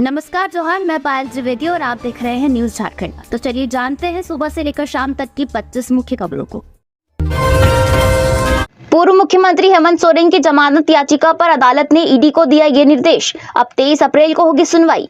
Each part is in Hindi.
नमस्कार जोहार, मैं पायल त्रिवेदी और आप देख रहे हैं न्यूज झारखंड। तो चलिए जानते हैं सुबह से लेकर शाम तक की 25 मुख्य खबरों को। पूर्व मुख्यमंत्री हेमंत सोरेन की जमानत याचिका पर अदालत ने ईडी को दिया ये निर्देश। अब 23 अप्रैल को होगी सुनवाई।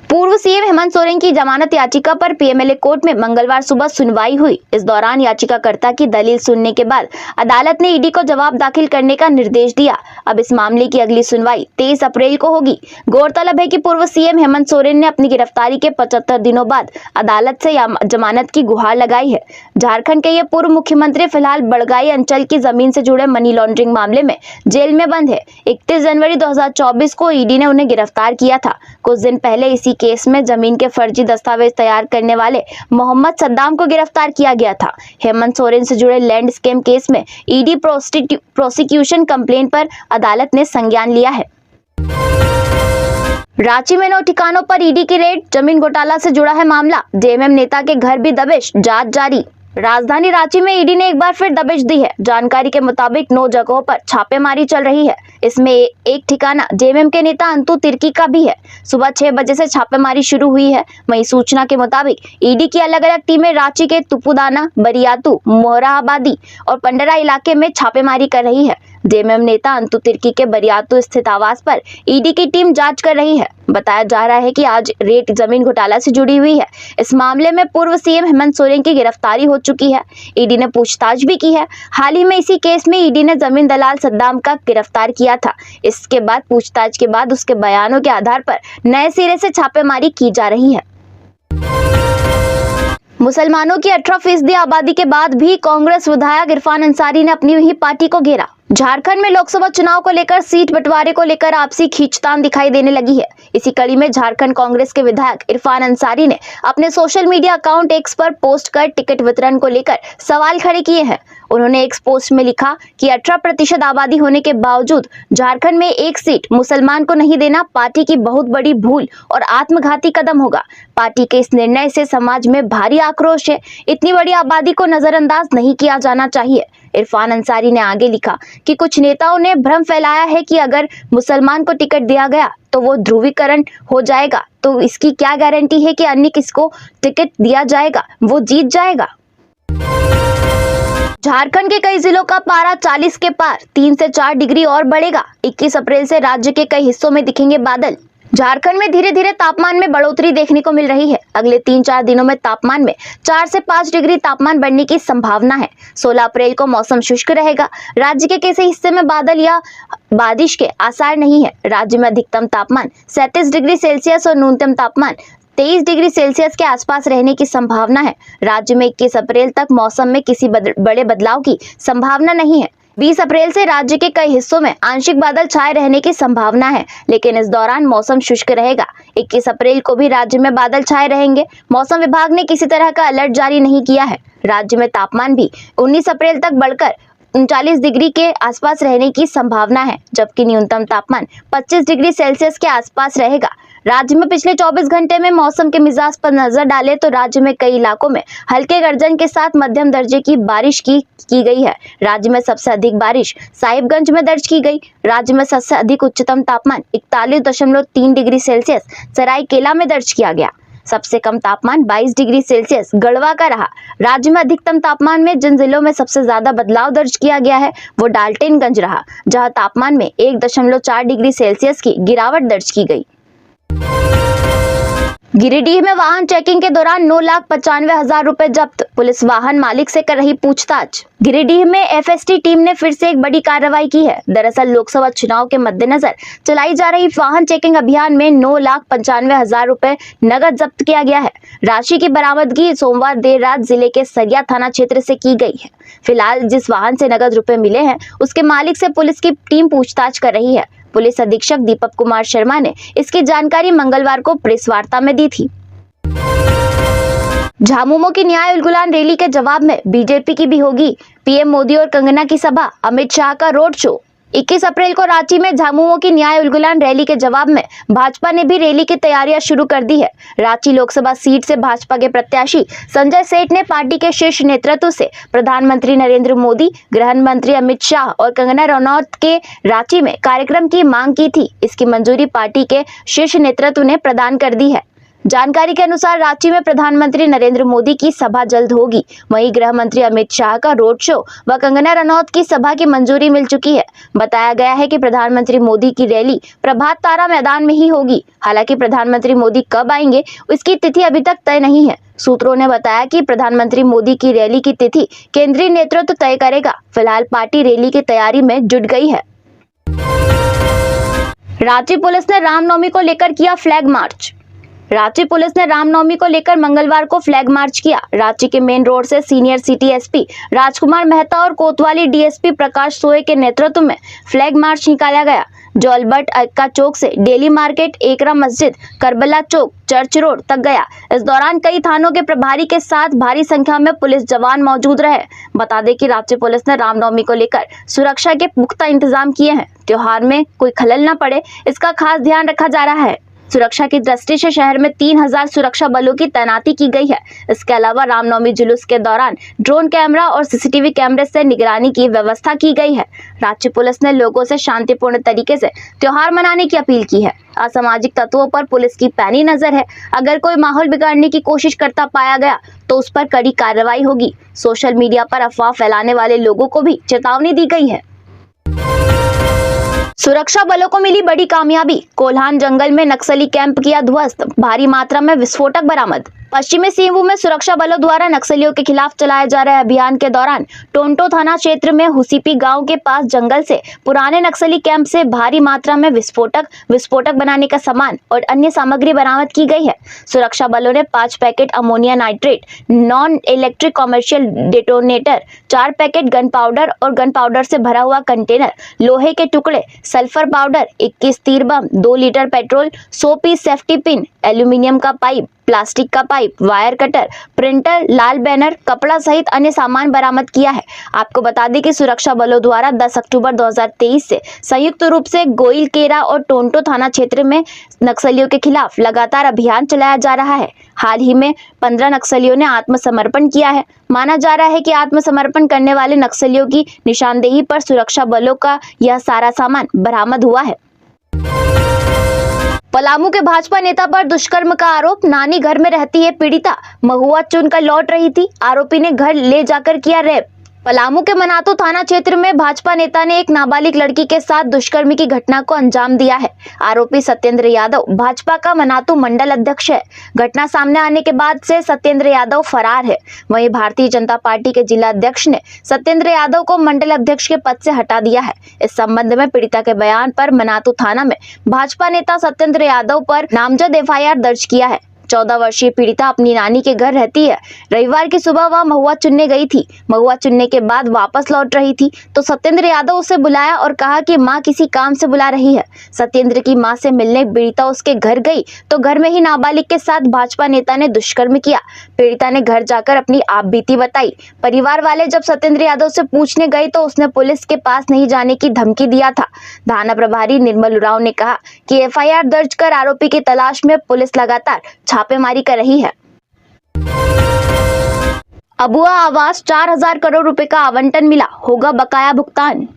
पूर्व सीएम हेमंत सोरेन की जमानत याचिका पर पीएमएलए कोर्ट में मंगलवार सुबह सुनवाई हुई। इस दौरान याचिकाकर्ता की दलील सुनने के बाद अदालत ने ईडी को जवाब दाखिल करने का निर्देश दिया। अब इस मामले की अगली सुनवाई 23 अप्रैल को होगी। गौरतलब है कि पूर्व सीएम हेमंत सोरेन ने अपनी गिरफ्तारी के 75 दिनों बाद अदालत से जमानत की गुहार लगाई है। झारखंड के ये पूर्व मुख्यमंत्री फिलहाल बड़गाई अंचल की जमीन से जुड़े मनी लॉन्ड्रिंग मामले में जेल में बंद है। 31 जनवरी 2024 को ईडी ने उन्हें गिरफ्तार किया था। कुछ दिन पहले इसी केस में जमीन के फर्जी दस्तावेज तैयार करने वाले मोहम्मद सद्दाम को गिरफ्तार किया गया था। हेमंत सोरेन से जुड़े लैंड स्कैम केस में ईडी प्रोसिक्यूशन कंप्लेंट पर अदालत ने संज्ञान लिया है। रांची में 9 ठिकानों पर ईडी की रेड, जमीन घोटाला से जुड़ा है मामला। जेएमएम नेता के घर भी दबिश, जांच जारी। राजधानी रांची में ईडी ने एक बार फिर दबिश दी है। जानकारी के मुताबिक 9 जगहों पर छापेमारी चल रही है। इसमें एक ठिकाना जेएमएम के नेता अंतु तिर्की का भी है। सुबह 6 बजे से छापेमारी शुरू हुई है। वहीं सूचना के मुताबिक ईडी की अलग अलग टीमें रांची के तुपुदाना, बरियातू, मोरहाबादी और पंडरा इलाके में छापेमारी कर रही है। जेएमएम नेता अंतु तिर्की के बरियातू स्थित आवास पर ईडी की टीम जांच कर रही है। बताया जा रहा है कि आज रेड जमीन घोटाला से जुड़ी हुई है। इस मामले में पूर्व सीएम हेमंत सोरेन की गिरफ्तारी हो चुकी है। ईडी ने पूछताछ भी की है। हाल ही में इसी केस में ईडी ने जमीन दलाल सद्दाम का गिरफ्तार किया था। इसके बाद पूछताछ के बाद उसके बयानों के आधार पर नए सिरे से छापेमारी की जा रही है। मुसलमानों की 18% आबादी के बाद भी कांग्रेस विधायक इरफान अंसारी ने अपनी ही पार्टी को घेरा। झारखंड में लोकसभा चुनाव को लेकर सीट बंटवारे को लेकर आपसी खींचतान दिखाई देने लगी है। इसी कड़ी में झारखंड कांग्रेस के विधायक इरफान अंसारी ने अपने सोशल मीडिया अकाउंट एक्स पर पोस्ट कर टिकट वितरण को लेकर सवाल खड़े किए हैं। उन्होंने एक पोस्ट में लिखा कि 18% आबादी होने के बावजूद झारखंड में एक सीट मुसलमान को नहीं देना पार्टी की बहुत बड़ी भूल और आत्मघाती कदम होगा। पार्टी के इस निर्णय से समाज में भारी आक्रोश है। इतनी बड़ी आबादी को नजरअंदाज नहीं किया जाना चाहिए। इरफान अंसारी ने आगे लिखा कि कुछ नेताओं ने भ्रम फैलाया है कि अगर मुसलमान को टिकट दिया गया तो वो ध्रुवीकरण हो जाएगा, तो इसकी क्या गारंटी है कि अन्य किसको टिकट दिया जाएगा वो जीत जाएगा। झारखंड के कई जिलों का पारा 40 के पार, 3 से 4 डिग्री और बढ़ेगा। 21 अप्रैल से राज्य के कई हिस्सों में दिखेंगे बादल। झारखंड में धीरे धीरे तापमान में बढ़ोतरी देखने को मिल रही है। अगले 3-4 दिनों में तापमान में 4 से 5 डिग्री तापमान बढ़ने की संभावना है। 16 अप्रैल को मौसम शुष्क रहेगा। राज्य के किसी हिस्से में बादल या बारिश के आसार नहीं है। राज्य में अधिकतम तापमान 37 डिग्री सेल्सियस और न्यूनतम तापमान 23 डिग्री सेल्सियस के आसपास रहने की संभावना है। राज्य में 21 अप्रैल तक मौसम में किसी बड़े बदलाव की संभावना नहीं है। 20 अप्रैल से राज्य के कई हिस्सों में आंशिक बादल छाए रहने की संभावना है, लेकिन इस दौरान मौसम शुष्क रहेगा। 21 अप्रैल को भी राज्य में बादल छाए रहेंगे। मौसम विभाग ने किसी तरह का अलर्ट जारी नहीं किया है। राज्य में तापमान भी 19 अप्रैल तक बढ़कर 39 डिग्री के आसपास रहने की संभावना है, जबकि न्यूनतम तापमान 25 डिग्री सेल्सियस के आसपास रहेगा। राज्य में पिछले 24 घंटे में मौसम के मिजाज पर नजर डालें तो राज्य में कई इलाकों में हल्के गर्जन के साथ मध्यम दर्जे की बारिश की गई है। राज्य में सबसे अधिक बारिश साहिबगंज में दर्ज की गई। राज्य में सबसे अधिक उच्चतम तापमान 41.3 डिग्री सेल्सियस सरायकेला में दर्ज किया गया। सबसे कम तापमान 22 डिग्री सेल्सियस गढ़वा का रहा। राज्य में अधिकतम तापमान में जिन जिलों में सबसे ज्यादा बदलाव दर्ज किया गया है वो डाल्टनगंज रहा, जहां तापमान में 1.4 डिग्री सेल्सियस की गिरावट दर्ज की गई। गिरिडीह में वाहन चेकिंग के दौरान 9,95,000 रुपए जब्त, पुलिस वाहन मालिक से कर रही पूछताछ। गिरिडीह में एफएसटी टीम ने फिर से एक बड़ी कार्रवाई की है। दरअसल लोकसभा चुनाव के मद्देनजर चलाई जा रही वाहन चेकिंग अभियान में 9,95,000 रुपए नगद जब्त किया गया है। राशि की बरामदगी सोमवार देर रात जिले के सरिया थाना क्षेत्र से की गई है। फिलहाल जिस वाहन से नगद रुपए मिले हैं उसके मालिक से पुलिस की टीम पूछताछ कर रही है। पुलिस अधीक्षक दीपक कुमार शर्मा ने इसकी जानकारी मंगलवार को प्रेस वार्ता में दी थी। झामुमो की न्याय उलगुलान रैली के जवाब में बीजेपी की भी होगी पीएम मोदी और कंगना की सभा, अमित शाह का रोड शो। 21 अप्रैल को रांची में झामुमो की न्याय उलगुलान रैली के जवाब में भाजपा ने भी रैली की तैयारियां शुरू कर दी है। रांची लोकसभा सीट से भाजपा के प्रत्याशी संजय सेठ ने पार्टी के शीर्ष नेतृत्व से प्रधानमंत्री नरेंद्र मोदी, गृह मंत्री अमित शाह और कंगना रनौत के रांची में कार्यक्रम की मांग की थी। इसकी मंजूरी पार्टी के शीर्ष नेतृत्व ने प्रदान कर दी है। जानकारी के अनुसार रांची में प्रधानमंत्री नरेंद्र मोदी की सभा जल्द होगी। वहीं गृह मंत्री अमित शाह का रोड शो व कंगना रनौत की सभा की मंजूरी मिल चुकी है। बताया गया है कि प्रधानमंत्री मोदी की रैली प्रभात तारा मैदान में ही होगी। हालांकि प्रधानमंत्री मोदी कब आएंगे इसकी तिथि अभी तक तय नहीं है। सूत्रों ने बताया कि प्रधानमंत्री मोदी की रैली की तिथि केंद्रीय नेतृत्व तय करेगा। फिलहाल पार्टी रैली की तैयारी में जुट गई है। रांची पुलिस ने रामनवमी को लेकर किया फ्लैग मार्च। रांची पुलिस ने रामनवमी को लेकर मंगलवार को फ्लैग मार्च किया। रांची के मेन रोड से सीनियर सिटी एसपी राजकुमार मेहता और कोतवाली डीएसपी प्रकाश सोए के नेतृत्व में फ्लैग मार्च निकाला गया, जो अल्बर्ट एक्का चौक से डेली मार्केट, एकरा मस्जिद, करबला चौक, चर्च रोड तक गया। इस दौरान कई थानों के प्रभारी के साथ भारी संख्या में पुलिस जवान मौजूद रहे। बता दें कि रांची पुलिस ने रामनवमी को लेकर सुरक्षा के पुख्ता इंतजाम किए हैं। त्योहार में कोई खलल न पड़े, इसका खास ध्यान रखा जा रहा है। सुरक्षा की दृष्टि से शहर में 3000 सुरक्षा बलों की तैनाती की गई है। इसके अलावा रामनवमी जुलूस के दौरान ड्रोन कैमरा और सीसीटीवी कैमरे से निगरानी की व्यवस्था की गई है। रांची पुलिस ने लोगों से शांतिपूर्ण तरीके से त्योहार मनाने की अपील की है। असामाजिक तत्वों पर पुलिस की पैनी नजर है। अगर कोई माहौल बिगाड़ने की कोशिश करता पाया गया तो उस पर कड़ी कार्रवाई होगी। सोशल मीडिया पर अफवाह फैलाने वाले लोगों को भी चेतावनी दी गई है। सुरक्षा बलों को मिली बड़ी कामयाबी। कोल्हान जंगल में नक्सली कैंप किया ध्वस्त, भारी मात्रा में विस्फोटक बरामद। पश्चिमी सिंहभूम में सुरक्षा बलों द्वारा नक्सलियों के खिलाफ चलाए जा रहे अभियान के दौरान टोंटो थाना क्षेत्र में हुसीपी गांव के पास जंगल से पुराने नक्सली कैंप से भारी मात्रा में विस्फोटक बनाने का सामान और अन्य सामग्री बरामद की गई है। सुरक्षा बलों ने 5 packet ammonia nitrate, non electric commercial detonator, 4 packet gun powder और गन पाउडर से भरा हुआ कंटेनर, लोहे के टुकड़े, सल्फर पाउडर, 21 तीर bomb, 2 litre petrol, 100 piece safety pin, aluminium का पाइप, प्लास्टिक का पाइप, वायर कटर, प्रिंटर, लाल बैनर, कपड़ा सहित अन्य सामान बरामद किया है। आपको बता दें कि सुरक्षा बलों द्वारा 10 अक्टूबर 2023 से संयुक्त रूप से गोइल केरा और टोंटो थाना क्षेत्र में नक्सलियों के खिलाफ लगातार अभियान चलाया जा रहा है। हाल ही में 15 नक्सलियों ने आत्मसमर्पण किया है। माना जा रहा है कि आत्मसमर्पण करने वाले नक्सलियों की निशानदेही पर सुरक्षा बलों का यह सारा सामान बरामद हुआ है। पलामू के भाजपा नेता पर दुष्कर्म का आरोप। नानी घर में रहती है पीड़िता, महुआ चुनकर लौट रही थी, आरोपी ने घर ले जाकर किया रेप। पलामू के मनातू थाना क्षेत्र में भाजपा नेता ने एक नाबालिग लड़की के साथ दुष्कर्म की घटना को अंजाम दिया है। आरोपी सत्येंद्र यादव भाजपा का मनातू मंडल अध्यक्ष है। घटना सामने आने के बाद से सत्येंद्र यादव फरार है। वहीं भारतीय जनता पार्टी के जिला अध्यक्ष ने सत्येंद्र यादव को मंडल अध्यक्ष के पद से हटा दिया है। इस संबंध में पीड़िता के बयान पर मनातू थाना में भाजपा नेता सत्येंद्र यादव पर नामजद FIR दर्ज किया है। 14 वर्षीय पीड़िता अपनी नानी के घर रहती है। रविवार की सुबह वह महुआ चुनने गई थी। महुआ चुनने के बाद वापस लौट रही थी तो सत्येंद्र यादव उसे बुलाया और कहा कि मां किसी काम से बुला रही है। सत्येंद्र की मां से मिलने पीड़िता उसके घर गई तो घर में ही नाबालिग के साथ भाजपा नेता ने दुष्कर्म किया। पीड़िता ने घर जाकर अपनी आपबीती बताई। परिवार वाले जब सत्येंद्र यादव से पूछने गए तो उसने पुलिस के पास नहीं जाने की धमकी दिया था। थाना प्रभारी निर्मल उरांव ने कहा कि FIR दर्ज कर आरोपी की तलाश में पुलिस लगातार छापेमारी कर रही है। अबुआ आवास 4000 करोड़ रुपए का आवंटन मिला, होगा बकाया भुगतान।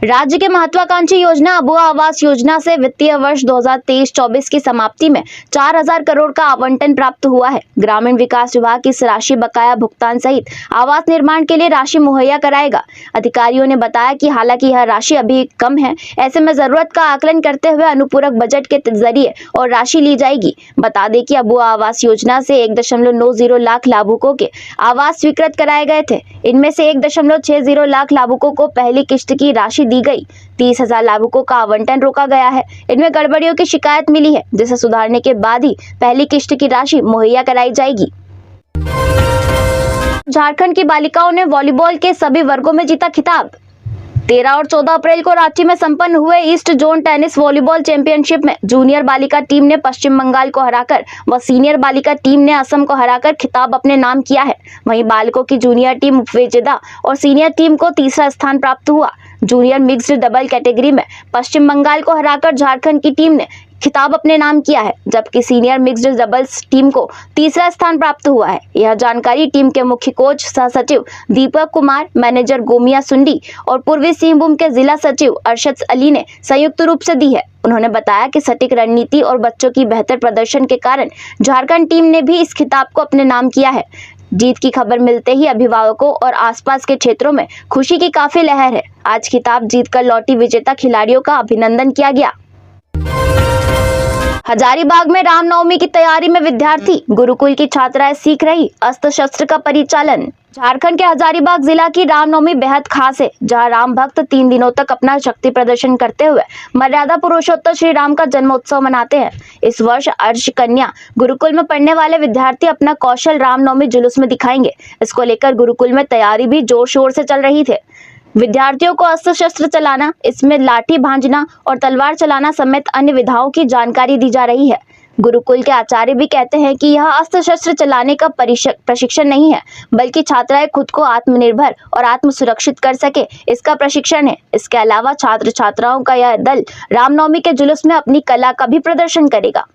राज्य के महत्वाकांक्षी योजना अबुआ आवास योजना से वित्तीय वर्ष 2023-24 की समाप्ति में 4000 करोड़ का आवंटन प्राप्त हुआ है। ग्रामीण विकास विभाग इस राशि बकाया भुगतान सहित आवास निर्माण के लिए राशि मुहैया कराएगा। अधिकारियों ने बताया कि हालांकि यह राशि अभी कम है, ऐसे में जरूरत का आकलन करते हुए अनुपूरक बजट के जरिए और राशि ली जाएगी। बता दें कि अबुआ आवास योजना से 1.90 लाख लाभुकों के आवास स्वीकृत कराए गए थे। इनमें से 1.60 लाख लाभुकों को पहली किस्त की राशि दी गई। 30,000 लाभुकों का आवंटन रोका गया है। इनमें गड़बड़ियों की शिकायत मिली है, जिसे सुधारने के बाद ही पहली किस्त की राशि मुहैया कराई जाएगी। झारखंड की बालिकाओं ने वॉलीबॉल के सभी वर्गों में जीता खिताब। 13 और 14 अप्रैल को रांची में संपन्न हुए east zone tennis volleyball championship में जूनियर बालिका टीम ने पश्चिम बंगाल को हराकर व सीनियर बालिका टीम ने असम को हराकर खिताब अपने नाम किया है। वहीं बालकों की जूनियर टीम उपविजेता और सीनियर टीम को तीसरा स्थान प्राप्त हुआ। जूनियर मिक्स्ड डबल कैटेगरी में पश्चिम बंगाल को हराकर झारखंड की टीम ने खिताब अपने नाम किया है, जबकि सीनियर मिक्स्ड डबल्स टीम को तीसरा स्थान प्राप्त हुआ है। यह जानकारी टीम के मुख्य कोच सह सचिव दीपक कुमार, मैनेजर गोमिया सुंडी और पूर्वी सिंहभूम के जिला सचिव अरशद अली ने संयुक्त रूप से दी है। उन्होंने बताया कि सटीक रणनीति और बच्चों की बेहतर प्रदर्शन के कारण झारखंड टीम ने भी इस खिताब को अपने नाम किया है। जीत की खबर मिलते ही अभिभावकों और आसपास के क्षेत्रों में खुशी की काफी लहर है। आज खिताब जीतकर लौटी विजेता खिलाड़ियों का अभिनंदन किया गया। हजारीबाग में रामनवमी की तैयारी में विद्यार्थी, गुरुकुल की छात्राएं सीख रही अस्त्र शस्त्र का परिचालन। झारखंड के हजारीबाग जिला की रामनवमी बेहद खास है, जहां राम भक्त 3 दिनों तक अपना शक्ति प्रदर्शन करते हुए मर्यादा पुरुषोत्तम श्री राम का जन्मोत्सव मनाते हैं। इस वर्ष अर्ष कन्या गुरुकुल में पढ़ने वाले विद्यार्थी अपना कौशल रामनवमी जुलूस में दिखाएंगे। इसको लेकर गुरुकुल में तैयारी भी जोर शोर से चल रही थी। विद्यार्थियों को अस्त्र शस्त्र चलाना, इसमें लाठी भांजना और तलवार चलाना समेत अन्य विधाओं की जानकारी दी जा रही है। गुरुकुल के आचार्य भी कहते हैं कि यह अस्त्र शस्त्र चलाने का प्रशिक्षण नहीं है, बल्कि छात्राएं खुद को आत्मनिर्भर और आत्म सुरक्षित कर सके, इसका प्रशिक्षण है। इसके अलावा छात्र छात्राओं का यह दल रामनवमी के जुलूस में अपनी कला का भी प्रदर्शन करेगा।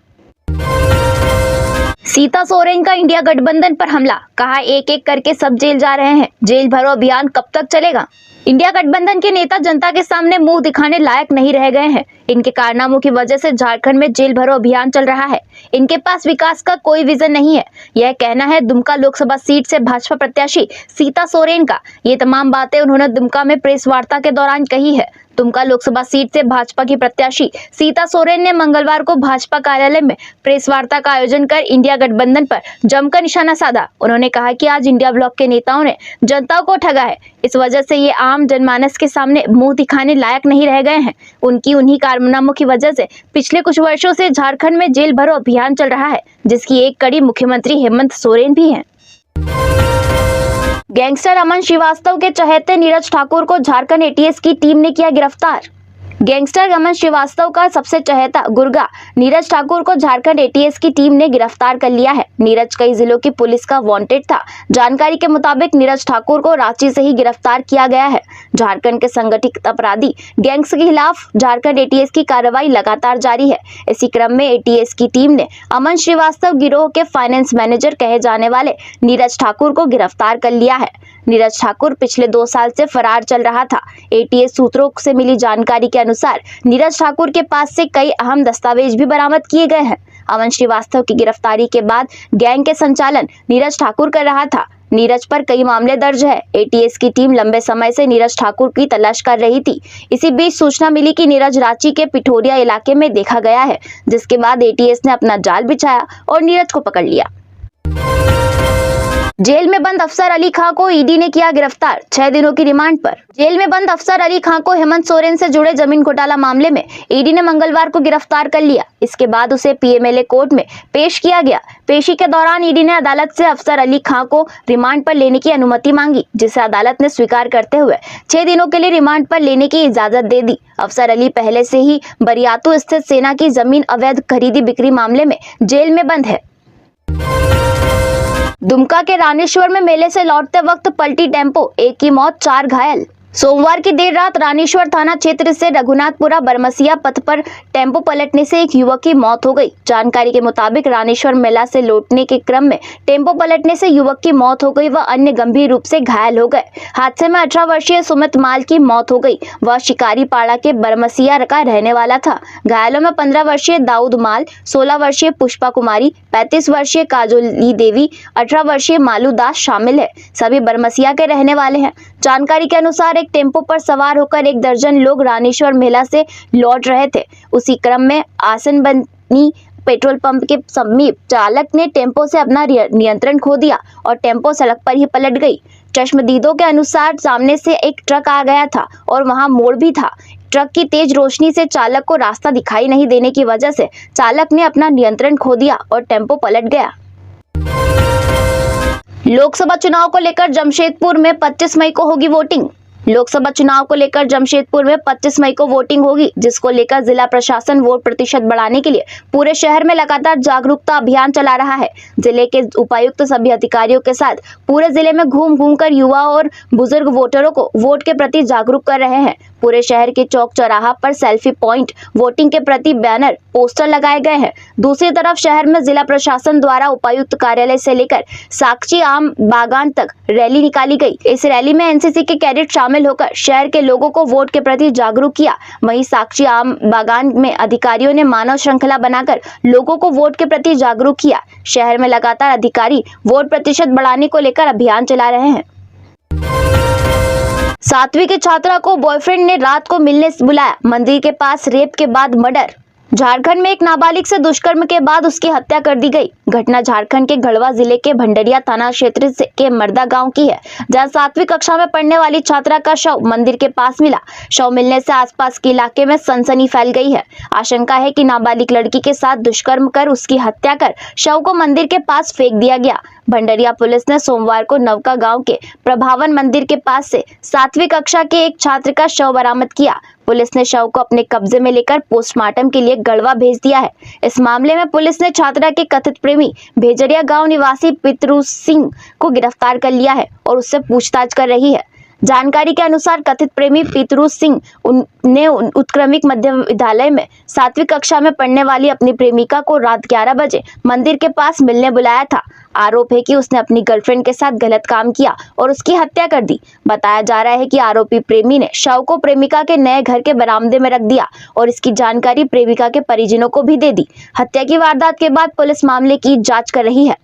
सीता सोरेन का इंडिया गठबंधन पर हमला, कहा एक एक करके सब जेल जा रहे हैं, जेल भरो अभियान कब तक चलेगा। इंडिया गठबंधन के नेता जनता के सामने मुंह दिखाने लायक नहीं रह गए हैं। इनके कारनामों की वजह से झारखंड में जेल भरो अभियान चल रहा है। इनके पास विकास का कोई विजन नहीं है, यह कहना है दुमका लोकसभा सीट से भाजपा प्रत्याशी सीता सोरेन का। ये तमाम बातें उन्होंने दुमका में प्रेस वार्ता के दौरान कही है। दुमका लोकसभा सीट से भाजपा की प्रत्याशी सीता सोरेन ने मंगलवार को भाजपा कार्यालय में प्रेस वार्ता का आयोजन कर इंडिया गठबंधन पर जमकर निशाना साधा। उन्होंने कहा कि आज इंडिया ब्लॉक के नेताओं ने जनता को ठगा है, इस वजह से ये आम जनमानस के सामने मुंह दिखाने लायक नहीं रह गए हैं। उनकी उन्हीं कारनामों की वजह से पिछले कुछ वर्षों से झारखंड में जेल भरो अभियान चल रहा है, जिसकी एक कड़ी मुख्यमंत्री हेमंत सोरेन भी है। गैंगस्टर अमन श्रीवास्तव के चहेते नीरज ठाकुर को झारखंड एटीएस की टीम ने किया गिरफ्तार। गैंगस्टर अमन श्रीवास्तव का सबसे चहेता गुर्गा नीरज ठाकुर को झारखंड एटीएस की टीम ने गिरफ्तार कर लिया है। नीरज कई जिलों की पुलिस का वांटेड था। जानकारी के मुताबिक नीरज ठाकुर को रांची से ही गिरफ्तार किया गया है। झारखंड के संगठित अपराधी गैंग्स के खिलाफ झारखंड एटीएस की कार्रवाई लगातार जारी है। इसी क्रम में एटीएस की टीम ने अमन श्रीवास्तव गिरोह के फाइनेंस मैनेजर कहे जाने वाले नीरज ठाकुर को गिरफ्तार कर लिया है। नीरज ठाकुर पिछले 2 साल से फरार चल रहा था। एटीएस सूत्रों से मिली जानकारी के अनुसार नीरज ठाकुर के पास से कई अहम दस्तावेज भी बरामद किए गए हैं। अमन श्रीवास्तव की गिरफ्तारी के बाद गैंग के संचालन नीरज ठाकुर कर रहा था। नीरज पर कई मामले दर्ज है। एटीएस की टीम लंबे समय से नीरज ठाकुर की तलाश कर रही थी। इसी बीच सूचना मिली कि नीरज रांची के पिठोरिया इलाके में देखा गया है, जिसके बाद एटीएस ने अपना जाल बिछाया और नीरज को पकड़ लिया। जेल में बंद अफसर अली खां को ईडी ने किया गिरफ्तार, 6 दिनों की रिमांड पर। जेल में बंद अफसर अली खां को हेमंत सोरेन से जुड़े जमीन घोटाला मामले में ईडी ने मंगलवार को गिरफ्तार कर लिया। इसके बाद उसे पीएमएलए कोर्ट में पेश किया गया। पेशी के दौरान ईडी ने अदालत से अफसर अली खां को रिमांड पर लेने की अनुमति मांगी, जिसे अदालत ने स्वीकार करते हुए 6 दिनों के लिए रिमांड पर लेने की इजाजत दे दी। अफसर अली पहले से ही बरियातू स्थित सेना की जमीन अवैध खरीदी बिक्री मामले में जेल में बंद है। दुमका के रानीश्वर में मेले से लौटते वक्त पलटी टेम्पो, 1 की मौत 4 घायल। सोमवार की देर रात रानीश्वर थाना क्षेत्र से रघुनाथपुरा बरमसिया पथ पर टेम्पो पलटने से एक युवक की मौत हो गई। जानकारी के मुताबिक रानीश्वर मेला से लौटने के क्रम में टेम्पो पलटने से युवक की मौत हो गई व अन्य गंभीर रूप से घायल हो गए। हादसे में 18 वर्षीय सुमित माल की मौत हो गई। वह शिकारी पाड़ा के बरमसिया का रहने वाला था। घायलों में 15 वर्षीय दाऊद माल, 16 वर्षीय पुष्पा कुमारी, 35 वर्षीय काजोली देवी, 18 वर्षीय मालू दास शामिल है। सभी बरमसिया के रहने वाले हैं। जानकारी के अनुसार एक टेम्पो पर सवार होकर 1 दर्जन लोग रानीश्वर मेला से लौट रहे थे। उसी क्रम में आसनबनी पेट्रोल पंप के समीप चालक ने टेम्पो से अपना नियंत्रण खो दिया और टेम्पो सड़क पर ही पलट गई। चश्मदीदों के अनुसार सामने से एक ट्रक आ गया था और वहां मोड़ भी था। ट्रक की तेज रोशनी से चालक को रास्ता दिखाई नहीं देने की वजह से चालक ने अपना नियंत्रण खो दिया और टेम्पो पलट गया। लोकसभा चुनाव को लेकर जमशेदपुर में 25 मई को होगी वोटिंग। लोकसभा चुनाव को लेकर जमशेदपुर में 25 मई को वोटिंग होगी, जिसको लेकर जिला प्रशासन वोट प्रतिशत बढ़ाने के लिए पूरे शहर में लगातार जागरूकता अभियान चला रहा है। जिले के उपायुक्त सभी अधिकारियों के साथ पूरे जिले में घूम कर युवा और बुजुर्ग वोटरों को वोट के प्रति जागरूक कर रहे हैं। पूरे शहर के चौक चौराहा पर सेल्फी पॉइंट, वोटिंग के प्रति बैनर, पोस्टर लगाए गए हैं। दूसरी तरफ शहर में जिला प्रशासन द्वारा उपायुक्त कार्यालय से लेकर साक्षी आम बागान तक रैली निकाली गई। इस रैली में एनसीसी के कैडेट शामिल होकर शहर के लोगों को वोट के प्रति जागरूक किया। वहीं साक्षी आम बागान में अधिकारियों ने मानव श्रृंखला बनाकर लोगों को वोट के प्रति जागरूक किया। शहर में लगातार अधिकारी वोट प्रतिशत बढ़ाने को लेकर अभियान चला रहे हैं। 7वीं की छात्रा को बॉयफ्रेंड ने रात को मिलने बुलाया, मंदिर के पास रेप के बाद मर्डर। झारखंड में एक नाबालिग से दुष्कर्म के बाद उसकी हत्या कर दी गई। घटना झारखंड के गढ़वा जिले के भंडरिया थाना क्षेत्र के मर्दा गांव की है, जहां 7वीं कक्षा में पढ़ने वाली छात्रा का शव मंदिर के पास मिला। शव मिलने से आसपास के इलाके में सनसनी फैल गई है। आशंका है कि नाबालिग लड़की के साथ दुष्कर्म कर उसकी हत्या कर शव को मंदिर के पास फेंक दिया गया। भंडरिया पुलिस ने सोमवार को नवका गांव के प्रभावन मंदिर के पास से 7वीं कक्षा के एक छात्र का शव बरामद किया। पुलिस ने शव को अपने कब्जे में लेकर पोस्टमार्टम के लिए गढ़वा भेज दिया है। इस मामले में पुलिस ने छात्रा के कथित प्रेमी भेजरिया गांव निवासी पितरू सिंह को गिरफ्तार कर लिया है और उससे पूछताछ कर रही है। जानकारी के अनुसार कथित प्रेमी पितरू सिंह ने उत्क्रमिक मध्य विद्यालय में 7वीं कक्षा में पढ़ने वाली अपनी प्रेमिका को रात 11 बजे मंदिर के पास मिलने बुलाया था। आरोप है कि उसने अपनी गर्लफ्रेंड के साथ गलत काम किया और उसकी हत्या कर दी। बताया जा रहा है कि आरोपी प्रेमी ने शव को प्रेमिका के नए घर के बरामदे में रख दिया और इसकी जानकारी प्रेमिका के परिजनों को भी दे दी। हत्या की वारदात के बाद पुलिस मामले की जांच कर रही है।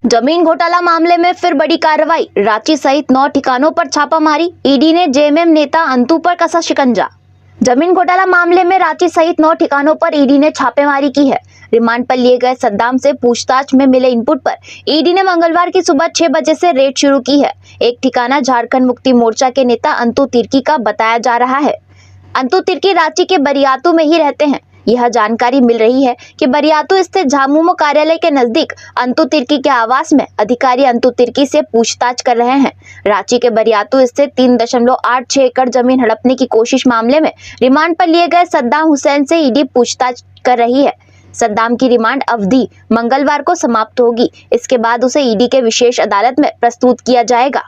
जमीन घोटाला मामले में फिर बड़ी कार्रवाई, रांची सहित 9 ठिकानों पर छापामारी। ईडी ने जेएमएम नेता अंतु पर कसा शिकंजा। जमीन घोटाला मामले में रांची सहित 9 ठिकानों पर ईडी ने छापेमारी की है। रिमांड पर लिए गए सद्दाम से पूछताछ में मिले इनपुट पर ईडी ने मंगलवार की सुबह 6 बजे से रेड शुरू की है। एक ठिकाना झारखंड मुक्ति मोर्चा के नेता अंतु तिर्की का बताया जा रहा है। अंतु तिर्की रांची के बरियातू में ही रहते हैं। यह जानकारी मिल रही है कि बरियातू स्थित झामुमो कार्यालय के नजदीक अंतु तिर्की के आवास में अधिकारी अंतु तिर्की से पूछताछ कर रहे हैं। रांची के बरियातू स्थित 3.86 एकड़ जमीन हड़पने की कोशिश मामले में रिमांड पर लिए गए सद्दाम हुसैन से ईडी पूछताछ कर रही है। सद्दाम की रिमांड अवधि मंगलवार को समाप्त होगी। इसके बाद उसे ईडी के विशेष अदालत में प्रस्तुत किया जाएगा।